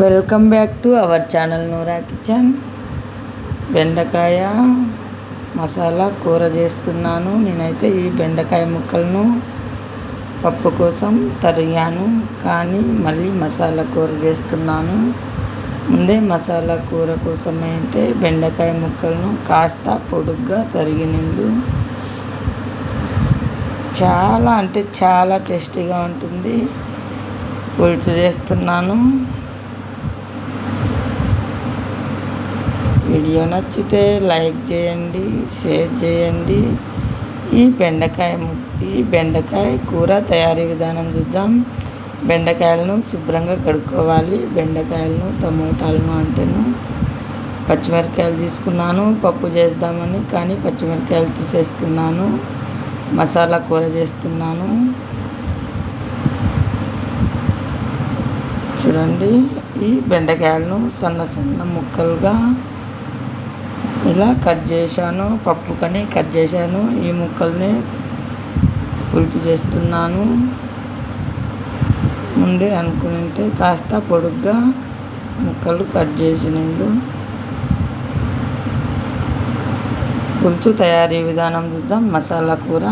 Welcome back to our channel Noora kitchen. బెండకాయ మసాలా కూర చేస్తున్నాను. నేనైతే ఈ బెండకాయ ముక్కలను పప్పు కోసం తరిగాను, కానీ మళ్ళీ మసాలా కూర చేస్తున్నాను. ముందే మసాలా కూర కోసం అంటే బెండకాయ ముక్కలను కాస్త పొడుగ్గా తరిగినందు చాలా అంటే చాలా టేస్టీగా ఉంటుంది. పులుసు చేస్తున్నాను. వీడియో నచ్చితే లైక్ చేయండి, షేర్ చేయండి. ఈ బెండకాయ కూర తయారీ విధానం చూద్దాం. బెండకాయలను శుభ్రంగా కడుక్కోవాలి. బెండకాయలను టమోటాలను అంటేను పచ్చిమిరపకాయలు తీసుకున్నాను పప్పు చేద్దామని, కానీ పచ్చిమిరపకాయలు తీసేస్తున్నాను. మసాలా కూర చేస్తున్నాను. చూడండి, ఈ బెండకాయలను సన్న సన్న ముక్కలుగా ఇలా కట్ చేశాను. పప్పుకని కట్ చేశాను. ఈ ముక్కల్ని పులుసు చేస్తున్నాను. ముందే అనుకుంటే కాస్త పొడుగ్గా ముక్కలు కట్ చేసినందు. పులుసు తయారీ విధానం చూద్దాం. మసాలా కూర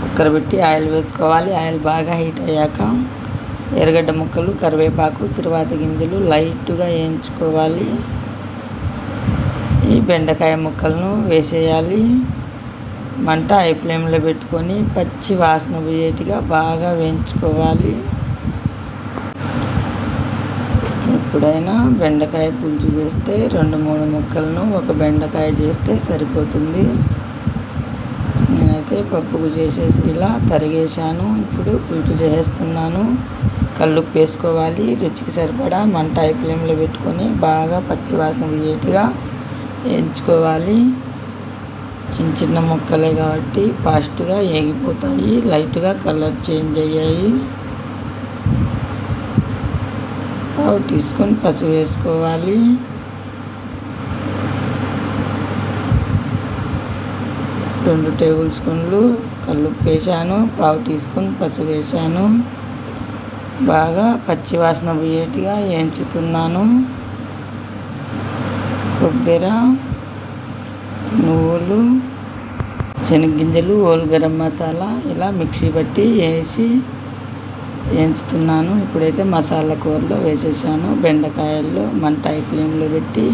కుక్కర్ పెట్టి ఆయిల్ వేసుకోవాలి. ఆయిల్ బాగా హీట్ అయ్యాక ఎర్రగడ్డ ముక్కలు, కరివేపాకు, తిరువాత గింజలు లైట్గా వేయించుకోవాలి. ఈ బెండకాయ ముక్కలను వేసేయాలి. మంట హై ఫ్లేమ్లో పెట్టుకొని పచ్చి వాసన పోయేట్టుగా బాగా వేయించుకోవాలి. ఎప్పుడైనా బెండకాయ పులుసు చేస్తే 2-3 ముక్కలను ఒక బెండకాయ చేస్తే సరిపోతుంది. నేనైతే పప్పుకు చేసేసి ఇలా తరిగేశాను. ఇప్పుడు పులుసు చేసేస్తున్నాను. కల్లుప్పు వేసుకోవాలి. రుచికి సరిపడా మంట హై ఫ్లేమ్లో పెట్టుకొని బాగా పచ్చి వాసన పోయేట్టుగా వేయించుకోవాలి. చిన్న చిన్న ముక్కలే కాబట్టి ఫాస్ట్గా వేగిపోతాయి. లైట్గా కలర్ చేంజ్ అయ్యాయి. 1 టీ స్పూన్ పసుపు వేసుకోవాలి. 2 టేబుల్ స్పూన్లు కల్లుప్పు వేసాను. 1/2 టీ స్పూన్ పసుపు వేసాను. బాగా పచ్చి వాసన పోయేట్టుగా వేయించుతున్నాను. కొబ్బరి, నువ్వులు, శనగగింజలు, హోల్ గరం మసాలా ఇలా మిక్సీ పట్టి వేసి వేయించుతున్నాను. ఇప్పుడైతే మసాలా కూరలో వేసేసాను. బెండకాయల్లో మంట హై ఫ్లేమ్లో పెట్టి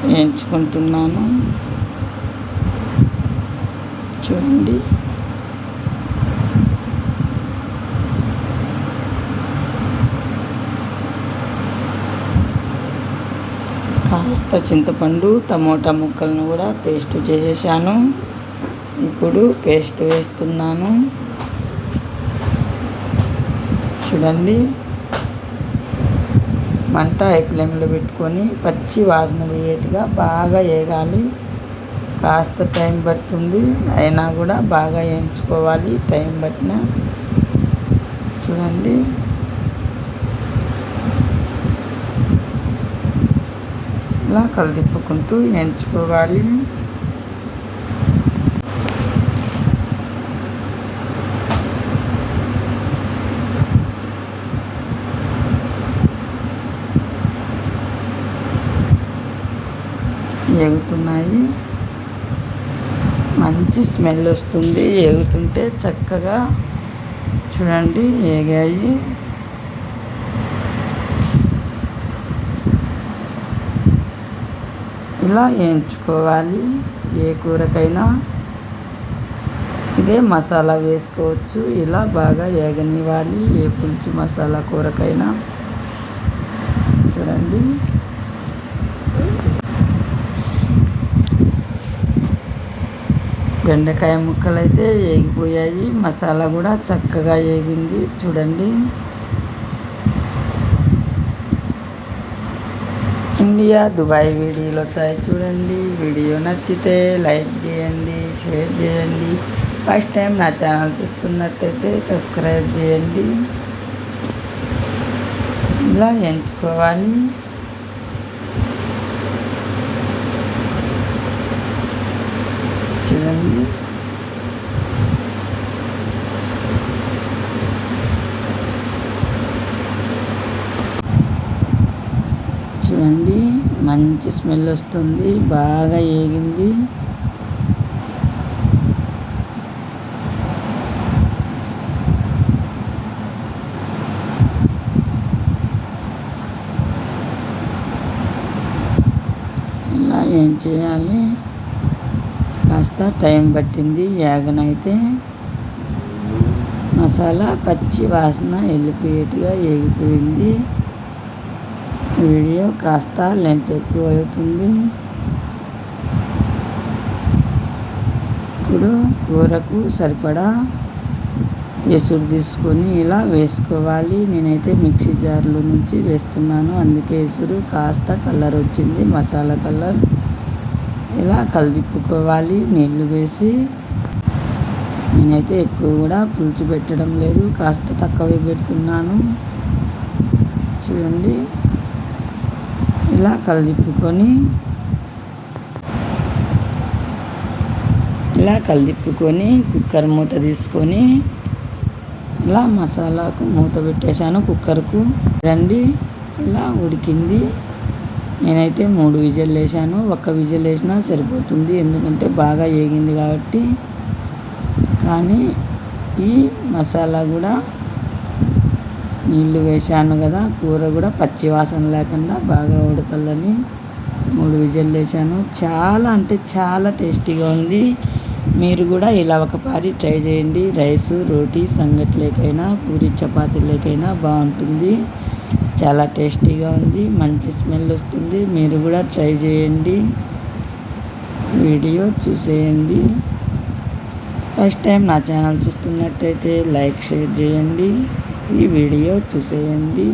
వేయించుకుంటున్నాను. చూడండి, కాస్త చింతపండు, టమోటా ముక్కలను కూడా పేస్ట్ చేసేసాను. ఇప్పుడు పేస్ట్ వేస్తున్నాను. చూడండి, మంట హై ఫ్లేమ్లో పెట్టుకొని పచ్చి వాసన పోయేట్టుగా బాగా వేగాలి. కాస్త టైం పడుతుంది, అయినా కూడా బాగా వేయించుకోవాలి. టైం పట్టిన చూడండి, ఇలా కలదిప్పుకుంటూ వేయించుకోవాలి. ఎగుతున్నాయి, మంచి స్మెల్ వస్తుంది. ఎగుతుంటే చక్కగా చూడండి ఏగాయి. ఇలా వేయించుకోవాలి. ఏ కూరకైనా ఇదే మసాలా వేసుకోవచ్చు. ఇలా బాగా వేగనివ్వాలి. ఏ పులుసు మసాలా కూరకైనా చూడండి. బెండకాయ ముక్కలు అయితే వేగిపోయాయి. మసాలా కూడా చక్కగా వేగింది. చూడండి, ఇండియా దుబాయ్ వీడియోలు వచ్చాయి. చూడండి, వీడియో నచ్చితే లైక్ చేయండి, షేర్ చేయండి. ఫస్ట్ టైం నా ఛానల్ చూస్తున్నట్టయితే సబ్స్క్రైబ్ చేయండి. ఇలా ఎంచుకోవాలి. చూడండి, చూడండి, మంచి స్మెల్ వస్తుంది, బాగా ఏగింది. ఇలా ఏం చేయాలి, కాస్త టైం పట్టింది ఏగనైతే. మసాలా పచ్చి వాసన వెళ్ళిపోయేట్టుగా ఏగిపోయింది. వీడియో కాస్త లెంత్ ఎక్కువ అవుతుంది. ఇప్పుడు కూరకు సరిపడా ఎసురు తీసుకొని ఇలా వేసుకోవాలి. నేనైతే మిక్సీ జార్లో నుంచి వేస్తున్నాను, అందుకే ఎసురు కాస్త కలర్ వచ్చింది, మసాలా కలర్. ఇలా కలిదిప్పుకోవాలి నీళ్లు వేసి. నేనైతే ఎక్కువ కూడా పులుసు పెట్టడం లేదు, కాస్త తక్కువే పెడుతున్నాను. చూడండి, ఇలా కలిదిప్పుకొని కుక్కర్ మూత తీసుకొని ఇలా మసాలాకు మూత పెట్టేశాను కుక్కర్కు. రండి, ఇలా ఉడికింది. నేనైతే 3 విజిల్ వేసాను, 1 విజిల్ వేసినా సరిపోతుంది, ఎందుకంటే బాగా ఏగింది కాబట్టి. కానీ ఈ మసాలా కూడా నీళ్ళు వేసాను కదా, కూర కూడా పచ్చి వాసన లేకుండా బాగా ఉడకాలని 3 విజిల్ వేసాను. చాలా అంటే చాలా టేస్టీగా ఉంది. మీరు కూడా ఇలా ఒకసారి ట్రై చేయండి. రైసు, రోటీ, సంగట్లేకైనా, పూరి చపాతీలేకైనా బాగుంటుంది. చాలా టేస్టీగా ఉంది, మంచి స్మెల్ వస్తుంది. మీరు కూడా ట్రై చేయండి, వీడియో చూసేయండి. ఫస్ట్ టైం నా ఛానల్ చూస్తున్నట్టయితే లైక్, షేర్ చేయండి, ఈ వీడియో చూసేయండి.